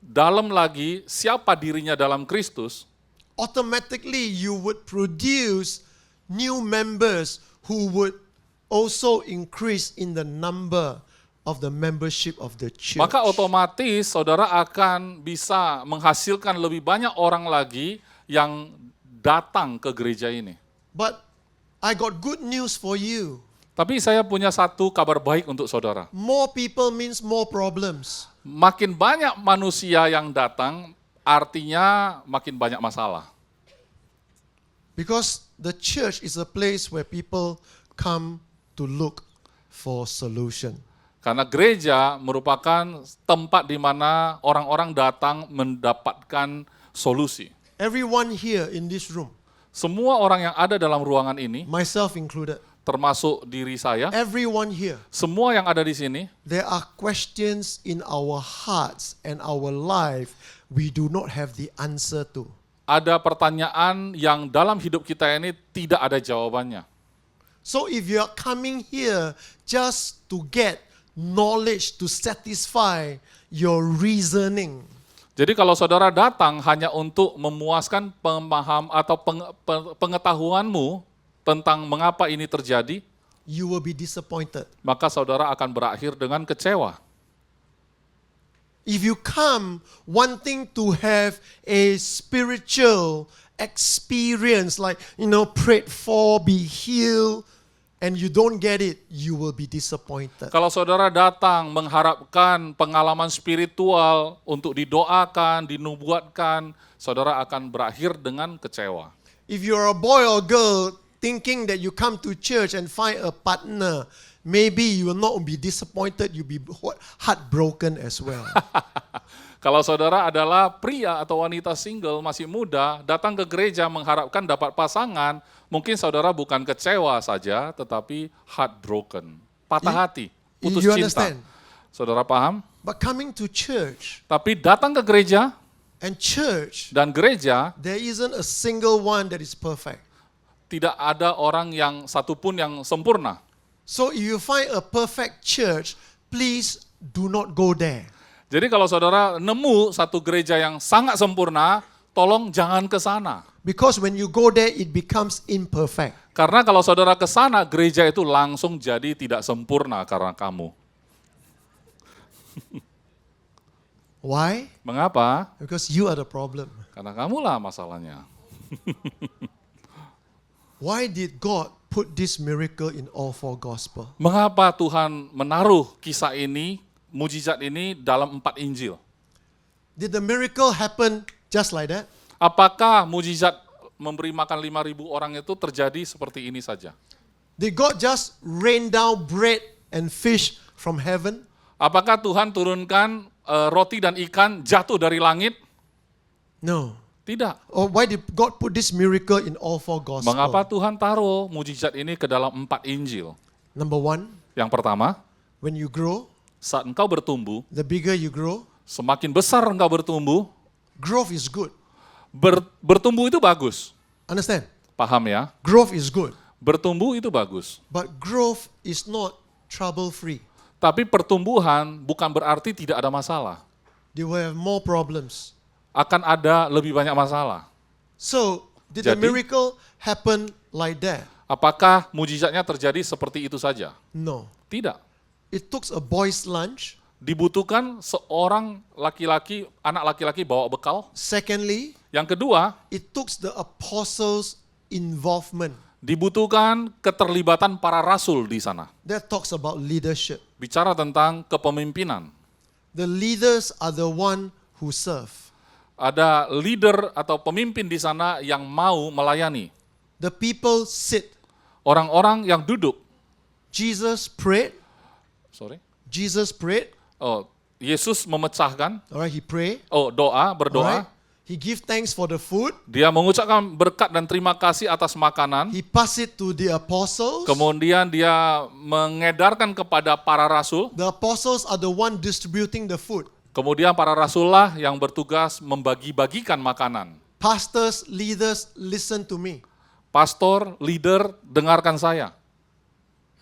dalam lagi siapa dirinya dalam Kristus, automatically you would produce new members who would also increase in the number of the membership of the church. maka otomatis saudara akan bisa menghasilkan lebih banyak orang lagi yang datang ke gereja ini. But I got good news for you. Tapi saya punya satu kabar baik untuk saudara. More people means more problems. Makin banyak manusia yang datang, artinya makin banyak masalah. Because the church is a place where people come to look for solution. Karena gereja merupakan tempat di mana orang-orang datang mendapatkan solusi. Everyone here in this room, Semua orang yang ada dalam ruangan ini, myself included, termasuk diri saya, everyone here, semua yang ada di sini, there are questions in our hearts and our life we do not have the answer to. ada pertanyaan yang dalam hidup kita ini tidak ada jawabannya. So if you are coming here just to get knowledge to satisfy your reasoning, Jadi kalau saudara datang hanya untuk memuaskan pemaham atau pengetahuanmu tentang mengapa ini terjadi, you will be disappointed. maka saudara akan berakhir dengan kecewa. If you come wanting to have a spiritual experience, like, prayed for, be healed, and you don't get it, you will be disappointed. Kalau saudara datang mengharapkan pengalaman spiritual untuk didoakan, dinubuatkan, saudara akan berakhir dengan kecewa. If you're a boy or girl thinking that you come to church and find a partner, maybe you will not be disappointed, you'll be heartbroken as well. Kalau saudara adalah pria atau wanita single masih muda, datang ke gereja mengharapkan dapat pasangan, mungkin saudara bukan kecewa saja, tetapi heartbroken, patah hati, putus You cinta. understand? Saudara paham? But coming to church Tapi datang ke gereja and church, dan gereja, there isn't a single one that is perfect. tidak ada orang yang satupun yang sempurna. So if you find a perfect church, please do not go there. Jadi kalau saudara nemu satu gereja yang sangat sempurna, tolong jangan ke sana. Because when you go there, it becomes imperfect. Karena kalau saudara ke sana, gereja itu langsung jadi tidak sempurna karena kamu. Why? Mengapa? Because you are the problem. Karena kamulah masalahnya. Why did God put this miracle in all four gospel? Mengapa Tuhan menaruh kisah ini, mujizat ini dalam 4 Injil? Did the miracle happen just like that? Apakah mujizat memberi makan 5.000 orang itu terjadi seperti ini saja? Did God just rain down bread and fish from heaven? Apakah Tuhan turunkan roti dan ikan jatuh dari langit? No. Tidak. Or why did God put this miracle in all four gospel? Mengapa Tuhan taruh mujizat ini ke dalam 4 Injil? Number one, Yang pertama, when you grow, saat engkau bertumbuh, the bigger you grow, semakin besar engkau bertumbuh, growth is good. bertumbuh itu bagus. Understand? Paham ya? Growth is good. Bertumbuh itu bagus. But growth is not trouble-free. Tapi pertumbuhan bukan berarti tidak ada masalah. They will have more problems. Akan ada lebih banyak masalah. So, did the Jadi- miracle happen like that? Apakah mujizatnya terjadi seperti itu saja? No. Tidak. It took a boy's lunch. Dibutuhkan seorang laki-laki, anak laki-laki bawa bekal. Secondly, Yang kedua, it took the apostles' involvement. dibutuhkan keterlibatan para rasul di sana. That talks about leadership. Bicara tentang kepemimpinan. The leaders are the one who serve. Ada leader atau pemimpin di sana yang mau melayani. The people sit. Orang-orang yang duduk. Jesus prayed. Jesus prayed. Oh, Yesus memecahkan. All right, he prayed. Oh, berdoa. Alright. He give thanks for the food. Dia mengucapkan berkat dan terima kasih atas makanan. He pass it to the apostles. Kemudian dia mengedarkan kepada para rasul. The apostles are the one distributing the food. Kemudian para rasullah yang bertugas membagi-bagikan makanan. Pastors, leaders, listen to me. Pastor, leader, dengarkan saya.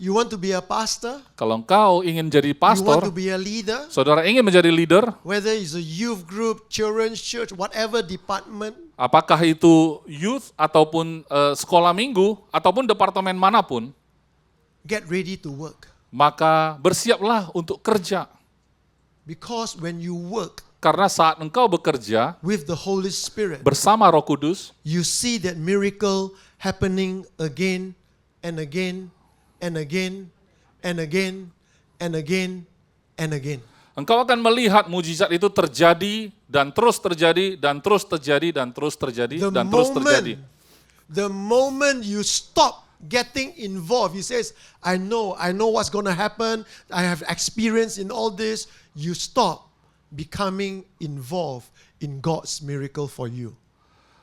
You want to be a pastor? Kalau engkau ingin jadi You want pastor, to be a leader? saudara ingin menjadi leader, Whether it's a youth group, children's church, whatever department, apakah itu youth ataupun sekolah minggu ataupun departemen manapun, get ready to work. maka bersiaplah untuk kerja. Because when you work Karena saat engkau bekerja with the Holy Spirit, bersama Roh Kudus, you see that miracle happening again and again and again and again and again and again. engkau akan melihat mujizat itu terjadi dan terus terjadi dan terus terjadi dan terus terjadi dan terus terjadi. The moment you stop getting involved, he says, I know what's going to happen. I have experience in all this. You stop becoming involved in God's miracle for you.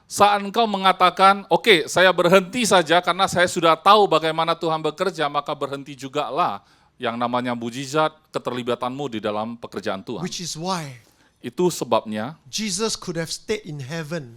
Saat engkau mengatakan, oke, saya berhenti saja karena saya sudah tahu bagaimana Tuhan bekerja, maka berhenti jugalah yang namanya mujizat keterlibatanmu di dalam pekerjaan Tuhan. Which is why Itu sebabnya Jesus could have stayed in heaven.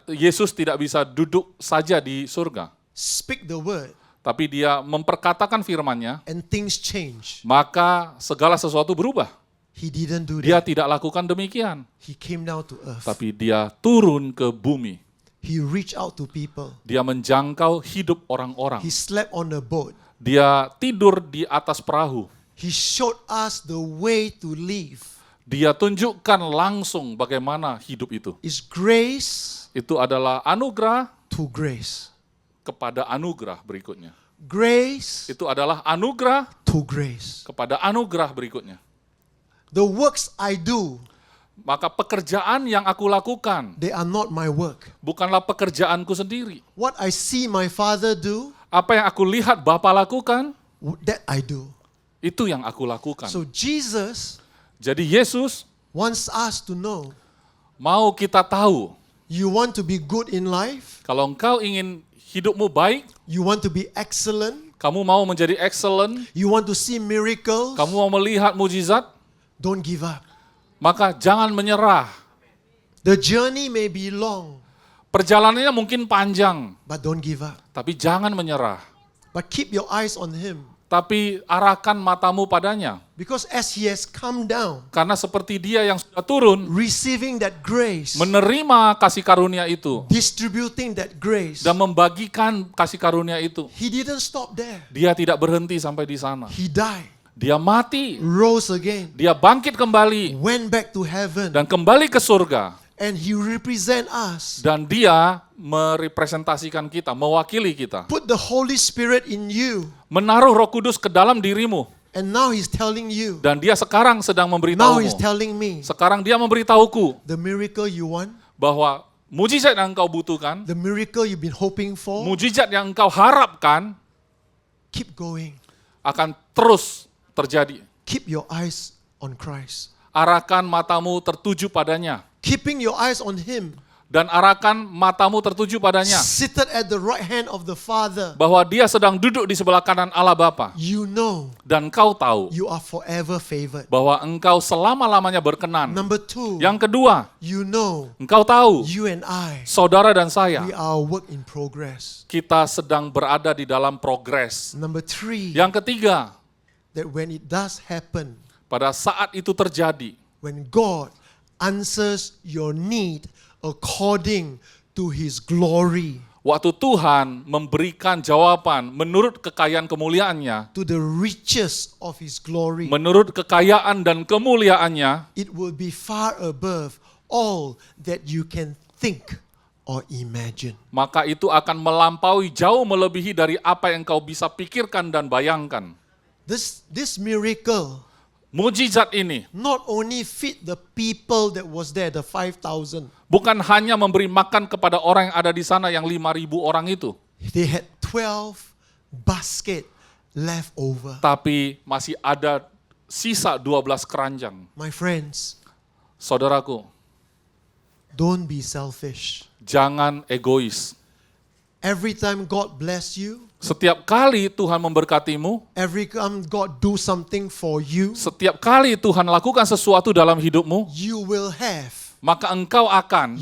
Yesus tidak bisa duduk saja di surga. Speak the word Tapi dia memperkatakan firman-Nya, and things change. maka segala sesuatu berubah. He didn't do Dia that. tidak lakukan demikian. He came down to earth. Tapi dia turun ke bumi. He reached out to people. Dia menjangkau hidup orang-orang. He slept on a boat. Dia tidur di atas perahu. He showed us the way to live. Dia tunjukkan langsung bagaimana hidup itu. It's grace Itu adalah anugerah to grace. kepada anugerah berikutnya. Grace Itu adalah anugerah to grace. kepada anugerah berikutnya. The works I do, Maka pekerjaan yang aku lakukan they are not my work. bukanlah pekerjaanku sendiri. What I see my Father do, Apa yang aku lihat Bapa lakukan, that I do. itu yang aku lakukan. So Jesus Jadi Yesus wants us to know, mau kita tahu, you want to be good in life, kalau engkau ingin hidupmu baik, you want to be excellent, kamu mau menjadi excellent, you want to see miracles, kamu mau melihat mujizat, don't give up. maka jangan menyerah. The journey may be long, Perjalanannya mungkin panjang, but don't give up. tapi jangan menyerah. But keep your eyes on Him. Tapi arahkan matamu padanya. Because as He has come down, Karena seperti dia yang sudah turun, receiving that grace, menerima kasih karunia itu, distributing that grace, dan membagikan kasih karunia itu, He didn't stop there. dia tidak berhenti sampai di sana. He died, Dia mati, rose again, dia bangkit kembali, went back to heaven, dan kembali ke surga. and He represent us. Dan dia merepresentasikan kita, mewakili kita. Put the Holy Spirit in you, Menaruh Roh Kudus ke dalam dirimu. and now He's telling you, Dan dia sekarang sedang now He's memberitahumu. telling me, Sekarang dia memberitahuku the miracle you want, bahwa mujizat yang engkau butuhkan, the miracle you've been hoping for, mujizat yang engkau harapkan keep going. akan terus terjadi. Keep your eyes on Christ. Arahkan matamu tertuju padanya. Keeping your eyes on Him, Dan arahkan matamu tertuju padanya. seated at the right hand of the Father, Bahwa dia sedang duduk di sebelah kanan Allah Bapa. you know Dan kau tahu you are forever favored. bahwa engkau selama-lamanya berkenan. Number two, Yang kedua, you know engkau tahu, you and I, saudara dan saya, we are a work in progress. kita sedang berada di dalam progres. Number three, Yang ketiga, that when it does happen, pada saat itu terjadi, when God answers your need according to His glory, waktu Tuhan memberikan jawaban menurut kekayaan kemuliaannya, to the riches of His glory, menurut kekayaan dan kemuliaannya, it will be far above all that you can think or imagine. maka itu akan melampaui jauh melebihi dari apa yang kau bisa pikirkan dan bayangkan. This miracle Mujizat ini not only feed the people that was there, the 5,000. bukan hanya memberi makan kepada orang yang ada di sana yang 5.000 orang itu, They had 12 basket left over. tapi masih ada sisa 12 keranjang. My friends, Saudaraku, Don't be selfish. Jangan egois. Every time God bless you, Setiap kali Tuhan memberkatimu, every time God do something for you, setiap kali Tuhan lakukan sesuatu dalam hidupmu, you will have maka engkau akan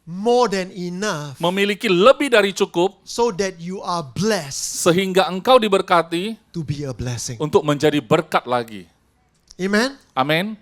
more than enough memiliki lebih dari cukup so that you are blessed sehingga engkau diberkati to be a blessing. untuk menjadi berkat lagi. Amen? Amin.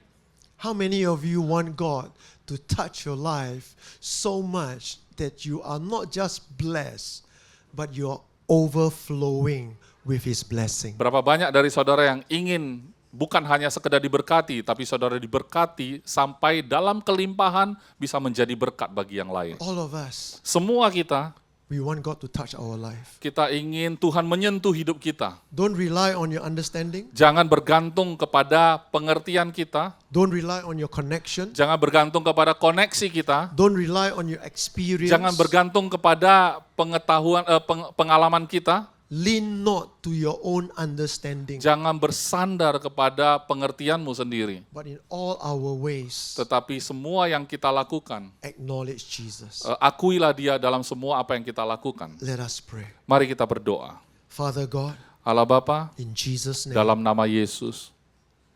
How many of you want God to touch your life so much that you are not just blessed, but you're overflowing with His blessing? Berapa banyak dari saudara yang ingin bukan hanya sekedar diberkati, tapi saudara diberkati sampai dalam kelimpahan bisa menjadi berkat bagi yang lain. All of us, Semua kita we want God to touch our life. Kita ingin Tuhan menyentuh hidup kita. Don't rely on your understanding. Jangan bergantung kepada pengertian kita. Don't rely on your connection. Jangan bergantung kepada koneksi kita. Don't rely on your experience. Jangan bergantung kepada pengetahuan, pengalaman kita. Lean not to your own understanding, Jangan bersandar kepada pengertianmu sendiri. but in all our ways, Tetapi semua yang kita lakukan, acknowledge Jesus. akuilah Dia dalam semua apa yang kita lakukan. Let us pray. Mari kita berdoa. Father God, Allah Bapa, in Jesus' name, dalam nama Yesus,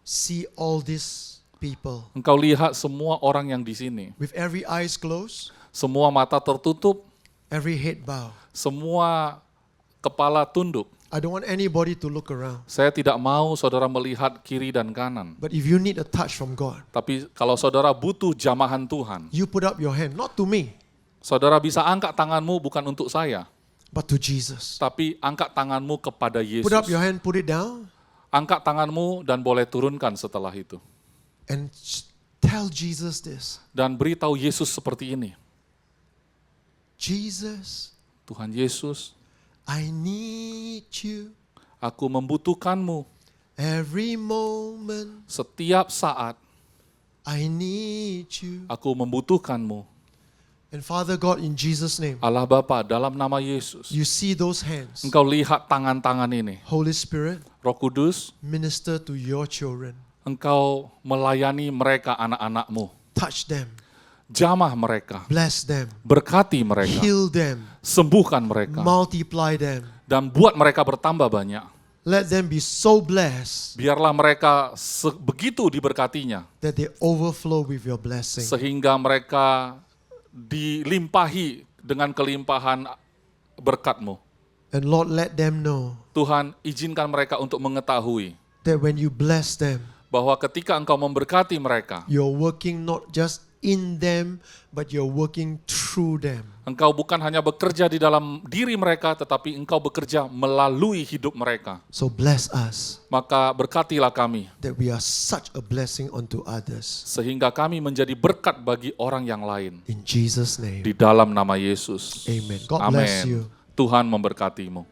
see all these people Engkau lihat semua orang yang di sini. with every eyes closed, Semua mata tertutup, every head bow. semua kepala tunduk. I don't want anybody to look around. Saya tidak mau saudara melihat kiri dan kanan. But if you need a touch from God, Tapi kalau saudara butuh jamahan Tuhan, you put up your hand, not to me, saudara bisa angkat tanganmu bukan untuk saya, but to Jesus. tapi angkat tanganmu kepada Yesus. Put up your hand, put it down, Angkat tanganmu dan boleh turunkan setelah itu. and tell Jesus this. Dan beritahu Yesus seperti ini. Jesus, Tuhan Yesus, I need you aku membutuhkanmu every moment. setiap saat. I need you. Aku membutuhkanmu. And Father God, in Jesus' name, Allah Bapa, dalam nama Yesus, you see those hands. Engkau lihat tangan-tangan ini. Holy Spirit, Roh Kudus, minister to your children. Engkau melayani mereka, anak-anakmu. Touch them, Jamah mereka, bless them, berkati mereka, heal them, sembuhkan mereka, multiply them. dan buat mereka bertambah banyak. Let them be so blessed Biarlah mereka begitu diberkatinya, that they overflow with your blessing. sehingga mereka dilimpahi dengan kelimpahan berkat-Mu. And Lord, let them know Tuhan, izinkan mereka untuk mengetahui that when you bless them, bahwa ketika Engkau memberkati mereka, you're working not just in them, but you're working through them. Engkau bukan hanya bekerja di dalam diri mereka, tetapi Engkau bekerja melalui hidup mereka. So bless us Maka berkatilah kami, that we are such a blessing unto others. sehingga kami menjadi berkat bagi orang yang lain. In Jesus' name, Di dalam nama Yesus. amen. God bless Amin. you. Tuhan memberkatimu.